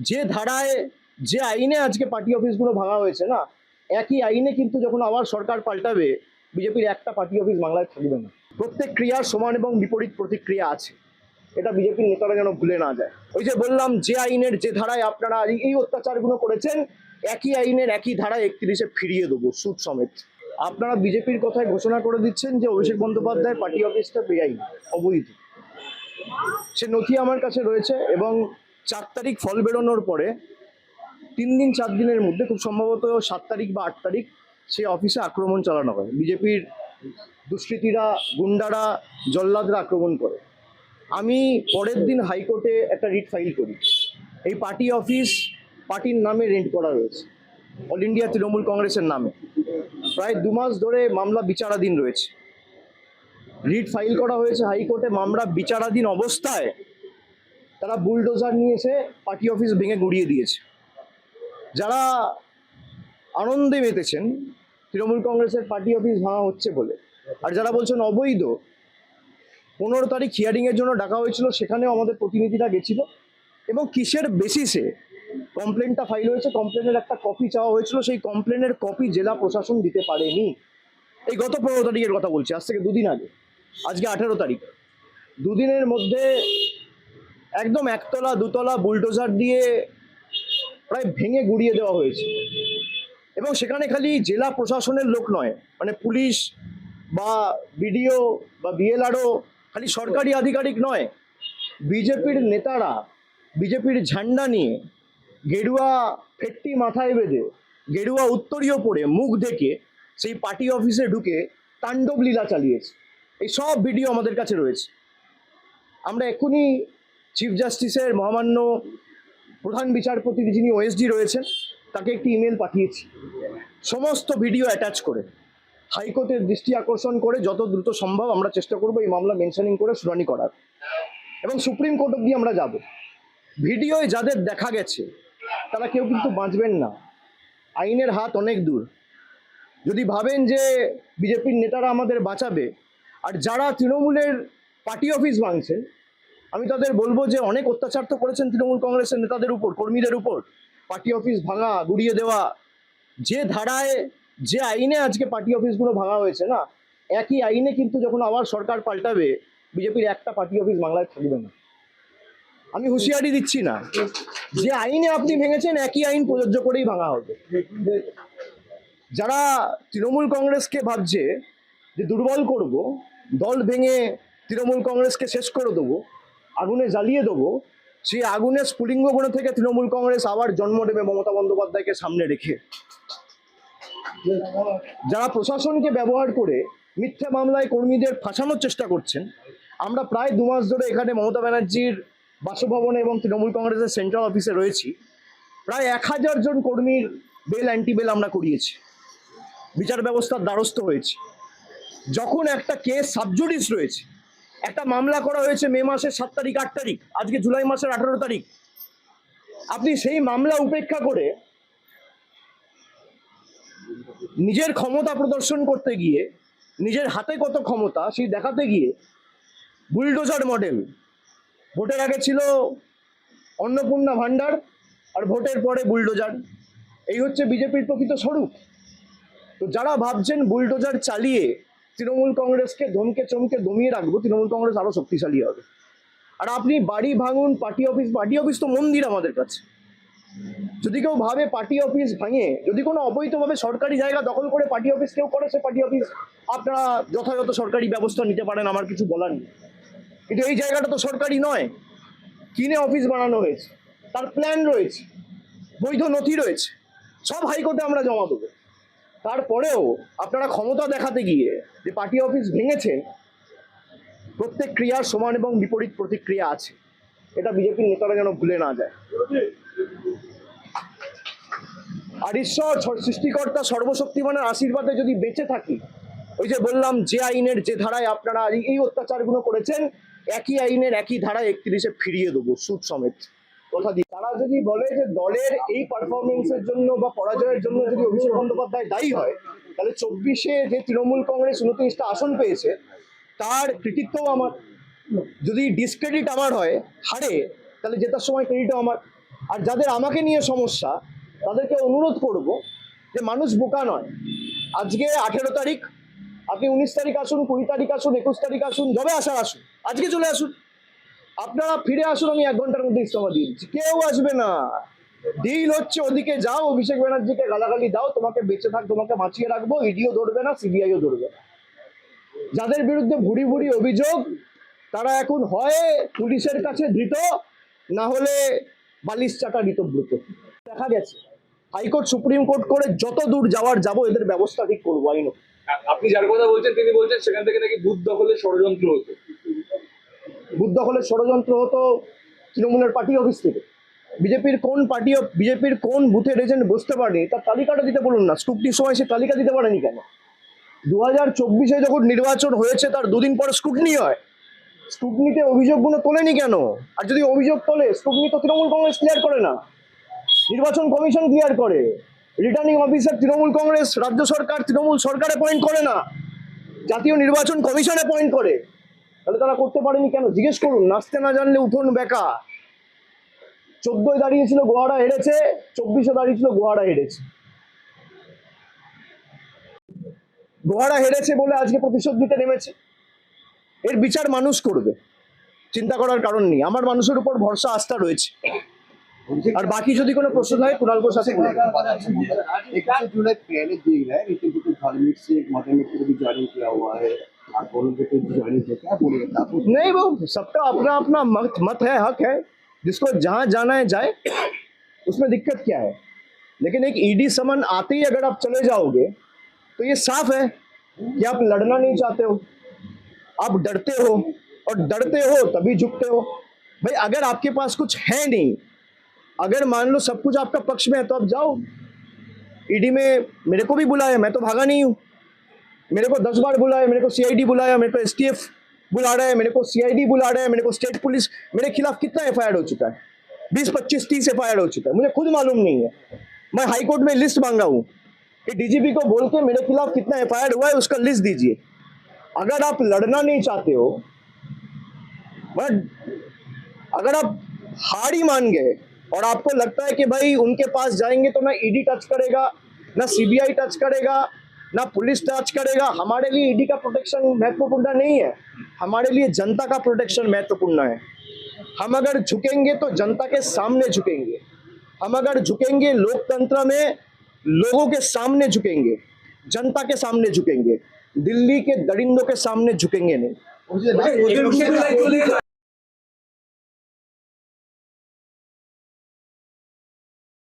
যে ধারায় যে আইনে আজকে পার্টি অফিসগুলো ভাঙা হয়েছে না, একই আইনে কিন্তু যখন আবার সরকার পাল্টাবে, বিজেপির একটা পার্টি অফিস বাংলায় থাকবে না। প্রত্যেক ক্রিয়ার সমান এবং বিপরীত প্রতিক্রিয়া আছে, এটা বিজেপির নেতারা যেন ভুলে না যায়। ওই যে বললাম, যে আইনের যে ধারায় আপনারা এই অত্যাচারগুলো করেছেন, একই আইনের একই ধারায় 31-এ ফিরিয়ে দেবো, সুদ সমেত। আপনারা বিজেপির কথায় ঘোষণা করে দিচ্ছেন যে অভিষেক বন্দ্যোপাধ্যায় পার্টি অফিসটা বেআইনি, অবৈধ। সে নথি আমার কাছে রয়েছে এবং 4 তারিখ ফল বেরোনোর পরে 3 দিন 4 দিনের মধ্যে, খুব সম্ভবত 7 তারিখ বা 8 তারিখ, সে অফিসে আক্রমণ চালানো হয়। বিজেপির দুষ্কৃতীরা, গুন্ডারা, জল্লাদরা আক্রমণ করে। আমি পরের দিন হাইকোর্টে একটা রিট ফাইল করি। এই পার্টি অফিস পার্টির নামে রেন্ট করা রয়েছে, অল ইন্ডিয়া তৃণমূল কংগ্রেসের নামে। প্রায় 2 মাস ধরে মামলা বিচারাধীন রয়েছে। রিট ফাইল করা হয়েছে হাইকোর্টে, মামলা বিচারাধীন অবস্থায় তারা বুলডোজার নিয়ে এসে পার্টি অফিস ভেঙে গুড়িয়ে দিয়েছে। যারা আনন্দে মেতেছেন তৃণমূল কংগ্রেসের পার্টি অফিস ভাঙা হচ্ছে বলে, আর যারা বলছেন অবৈধ, 15 তারিখ হিয়ারিংয়ের জন্য ডাকা হয়েছিল, সেখানেও আমাদের প্রতিনিধিরা গেছিল। এবং কিসের বেসিসে কমপ্লেনটা ফাইল হয়েছে, কমপ্লেনের একটা কপি চাওয়া হয়েছিল, সেই কমপ্লেনের কপি জেলা প্রশাসন দিতে পারেনি। এই গত 15 তারিখের কথা বলছি, আজ থেকে 2 দিন আগে। আজকে 18 তারিখ। 2 দিনের মধ্যে একদম 1 তলা 2 তলা বুলডোজার দিয়ে প্রায় ভেঙে গুড়িয়ে দেওয়া হয়েছে। এবং সেখানে খালি জেলা প্রশাসনের লোক নয়, মানে পুলিশ বা বিডিও বা বিএলআরও, খালি সরকারি আধিকারিক নয়, বিজেপির নেতারা বিজেপির ঝান্ডা নিয়ে, গেরুয়া ফেট্টি মাথায় বেঁধে, গেরুয়া উত্তরীয় পরে, মুখ ঢেকে সেই পার্টি অফিসে ঢুকে তাণ্ডব লীলা চালিয়েছে। এই সব ভিডিও আমাদের কাছে রয়েছে। আমরা এক্ষুনি চিফ জাস্টিসের মহামান্য প্রধান বিচারপতি, যিনি ওএসডি রয়েছেন, তাকে একটি ইমেল পাঠিয়েছি সমস্ত ভিডিও অ্যাটাচ করে। হাইকোর্টের দৃষ্টি আকর্ষণ করে যত দ্রুত সম্ভব আমরা চেষ্টা করব এই মামলা মেনশনিং করে শুনানি করার, এবং সুপ্রিম কোর্ট অব্দি আমরা যাব। ভিডিওয় যাদের দেখা গেছে তারা কেউ কিন্তু বাঁচবেন না, আইনের হাত অনেক দূর। যদি ভাবেন যে বিজেপির নেতারা আমাদের বাঁচাবে, আর যারা তৃণমূলের পার্টি অফিস ভাঙছে, আমি তাদের বলবো যে অনেক অত্যাচার তো করেছেন তৃণমূল কংগ্রেসের নেতাদের উপর, কর্মীদের উপর। পার্টি অফিস ভাঙা, গুড়িয়ে দেওয়া, যে ধারায় যে আইনে আজকে পার্টি অফিসগুলো ভাঙা হয়েছে না, একই আইনে কিন্তু যখন আবার সরকার পাল্টাবে, বিজেপির একটা পার্টি অফিস বাংলায় থাকবে না। আমি হুঁশিয়ারি দিচ্ছি না, যে আইনে আপনি ভেঙেছেন একই আইন প্রযোজ্য করেই ভাঙা হবে। যারা তৃণমূল কংগ্রেসকে ভাবছে যে দুর্বল করব, দল ভেঙে তৃণমূল কংগ্রেসকে শেষ করে দেবো, আগুনে জ্বালিয়ে দেবো, সেই আগুনের স্ফুলিঙ্গ বনে থেকে তৃণমূল কংগ্রেস আবার জন্ম নেবে মমতা বন্দ্যোপাধ্যায়কে সামনে রেখে। যারা প্রশাসনকে ব্যবহার করে মিথ্যা মামলায় কর্মীদের ফাঁসানোর চেষ্টা করছেন, আমরা প্রায় 2 মাস ধরে এখানে মমতা ব্যানার্জির বাসভবনে এবং তৃণমূল কংগ্রেসের সেন্ট্রাল অফিসে রয়েছি। প্রায় 1000 জন কর্মীর বেল, অ্যান্টি বেল আমরা করিয়েছি, বিচার ব্যবস্থার দ্বারস্থ হয়েছি। যখন একটা কেস সাবজুডিস রয়েছে, একটা মামলা করা হয়েছে মে মাসের 7 তারিখ 8 তারিখ, আজকে জুলাই মাসের 18 তারিখ, আপনি সেই মামলা উপেক্ষা করে নিজের ক্ষমতা প্রদর্শন করতে গিয়ে, নিজের হাতে কত ক্ষমতা সেই দেখাতে গিয়ে বুলডোজার মডেল, ভোটের আগে ছিল অন্নপূর্ণা ভান্ডার, আর ভোটের পরে বুলডোজার। এই হচ্ছে বিজেপির প্রকৃত স্বরূপ। তো যারা ভাবছেন বুলডোজার চালিয়ে তৃণমূল কংগ্রেসকে ধমকে চমকে দমিয়ে রাখবো, তৃণমূল কংগ্রেস আরো শক্তিশালী হবে। আর আপনি বাড়ি ভাঙুন, পার্টি অফিস তো মন্দির আমাদের কাছে। যদি কেউ ভাবে পার্টি অফিস ভাঙে, যদি কোনো অবৈধভাবে সরকারি জায়গা দখল করে পার্টি অফিস কেউ করেছে, পার্টি অফিস, আপনারা যথাযথ সরকারি ব্যবস্থা নিতে পারেন, আমার কিছু বলার নেই। কিন্তু এই জায়গাটা তো সরকারি নয়, কিনে অফিস বানানো হয়েছে, তার প্ল্যান রয়েছে, বৈধ নথি রয়েছে, সব হাইকোর্টে আমরা জমা দেবো। তারপরেও আপনারা ক্ষমতা দেখাতে গিয়ে যে পার্টি অফিস ভেঙেছেন, প্রত্যেক ক্রিয়ার সমান এবং বিপরীত প্রতিক্রিয়া আছে, এটা বিজেপির নেতারা যেন ভুলে না যায়। আর ঈশ্বর সৃষ্টিকর্তা সর্বশক্তিমানের আশীর্বাদে যদি বেঁচে থাকি, ওই যে বললাম, যে আইনের যে ধারায় আপনারা এই অত্যাচারগুলো করেছেন, একই আইনের একই ধারায় 31-এ ফিরিয়ে দেবো, সুদ সমেত, কথা দিই। তারা যদি বলে যে দলের এই পারফরমেন্সের জন্য বা পরাজয়ের জন্য যদি অভিষেক বন্দ্যোপাধ্যায় দায়ী হয়, তাহলে 24-এ যে তৃণমূল কংগ্রেস 29টা আসন পেয়েছে, তার কৃতিত্ব আমার। যদি ডিসক্রেডিট আমার হয়, হারে, তাহলে জেতার সময় ক্রেডিটও আমার। আর যাদের আমাকে নিয়ে সমস্যা তাদেরকে অনুরোধ করব যে মানুষ বোকা নয়। আজকে 18 তারিখ, আপনি 19 তারিখ আসুন, 20 তারিখ আসুন, 21 তারিখ আসুন, যবে আসার আসুন, আজকে চলে আসুন। আপনারা ফিরে আসুন, আমি 1 ঘন্টার মধ্যে ইস্তফা দিয়ে দিচ্ছি। কেউ আসবে না। ডিল হচ্ছে, ওদিকে যাও, অভিষেক ব্যানার্জিকে গালাগালি দাও, তোমাকে বেঁচে থাক, তোমাকে বাঁচিয়ে রাখবো, ইডিও ধরবে না, সিবিআইও ধরবে না। যাদের বিরুদ্ধে ভুরি ভুরি অভিযোগ, তারা এখন হয় পুলিশের কাছে ধৃত, না হলে বালিশ চাটা ঋতব্রত। দেখা গেছে হাইকোর্ট সুপ্রিম কোর্ট করে যত দূর যাওয়ার যাবো, এদের ব্যবস্থা ঠিক করবো আইন। আপনি যার কথা বলছেন তিনি বলছেন সেখান থেকে নাকি বুথ দখলের ষড়যন্ত্র হতো। বুথ দখলের ষড়যন্ত্র হতো তৃণমূলের পার্টি অফিস থেকে। বিজেপির কোন বুথের এজেন্ট বুঝতে পারেনি তার তালিকাটা দিতে বলুন না। স্ক্রুটিনির সময় সে তালিকা দিতে পারেনি কেন? 2024-এ যখন নির্বাচন হয়েছে তার দুদিন পর স্ক্রুটিনি হয়, স্ক্রুটিনিতে অভিযোগগুলো তোলেনি কেন? আর যদি অভিযোগ তোলে, স্ক্রুটিনি তো তৃণমূল কংগ্রেস ক্লিয়ার করে না, নির্বাচন কমিশন ক্লিয়ার করে। রিটার্নিং অফিসার তৃণমূল কংগ্রেস, রাজ্য সরকার, তৃণমূল সরকার অ্যাপয়েন্ট করে না, জাতীয় নির্বাচন কমিশন অ্যাপয়েন্ট করে। তাহলে তারা করতে পারেনি কেন? জিজ্ঞেস করুন। নাচতে না জানলে উঠোন বেকা। 14 দাঁড়িয়েছিল গোহারা হেরেছে, 24-এ দাঁড়িয়েছিল গোহারা হেরেছে। গোহারা হেরেছে বলে আজকে প্রতিশোধ দিতে নেমেছে। এর বিচার মানুষ করবে, চিন্তা করার কারণ নেই। আমার মানুষের উপর ভরসা, আস্থা রয়েছে। আর बाकी যদি কোনো প্রশ্ন হয় কুণাল ঘোষ আছে। 21 जुलाई पहले देख रहा है लेकिन कुछ धार्मिक से मदन मित्र को भी ज्वाइन किया हुआ है, आप दोनों को ज्वाइन किया, क्या बोलेगा आपको? नहीं, वो सबका अपना अपना मत है, हक है, जिसको जहां जाना है जाए, उसमें दिक्कत क्या है। लेकिन एक ईडी समन आते ही अगर आप चले जाओगे तो ये साफ है कि आप लड़ना नहीं चाहते हो, आप डरते हो, और डरते हो तभी झुकते हो। भाई अगर आपके पास कुछ है नहीं, अगर मान लो सब कुछ आपका पक्ष में है, तो आप जाओ। ईडी में मेरे को भी बुलाया, मैं तो भागा नहीं हूँ। मेरे को 10 बार बुलाया, मेरे को सीआईडी बुलाया, मेरे को एसटीएफ बुला रहा है, मेरे को सीआईडी बुला रहा है, मेरे को स्टेट पुलिस। मेरे खिलाफ कितना एफआईआर हो चुका है? 20, 25, 30 एफआईआर हो चुका है, मुझे खुद मालूम नहीं है। मैं हाईकोर्ट में लिस्ट मांगा हूँ कि डीजीपी को बोल के मेरे खिलाफ कितना एफआईआर हुआ है उसका लिस्ट दीजिए। अगर आप लड़ना नहीं चाहते हो, बट अगर आप हार ही मान गए और आपको लगता है कि भाई उनके पास जाएंगे तो ना ईडी टच करेगा, ना सीबीआई टच करेगा, ना पुलिस टच करेगा। हमारे लिए ईडी का प्रोटेक्शन महत्वपूर्ण नहीं है, हमारे लिए जनता का प्रोटेक्शन महत्वपूर्ण है। हम अगर झुकेंगे तो जनता के सामने झुकेंगे, हम अगर झुकेंगे लोकतंत्र में लोगों के सामने झुकेंगे, जनता के सामने झुकेंगे, दिल्ली के दरिंदों के सामने झुकेंगे नहीं।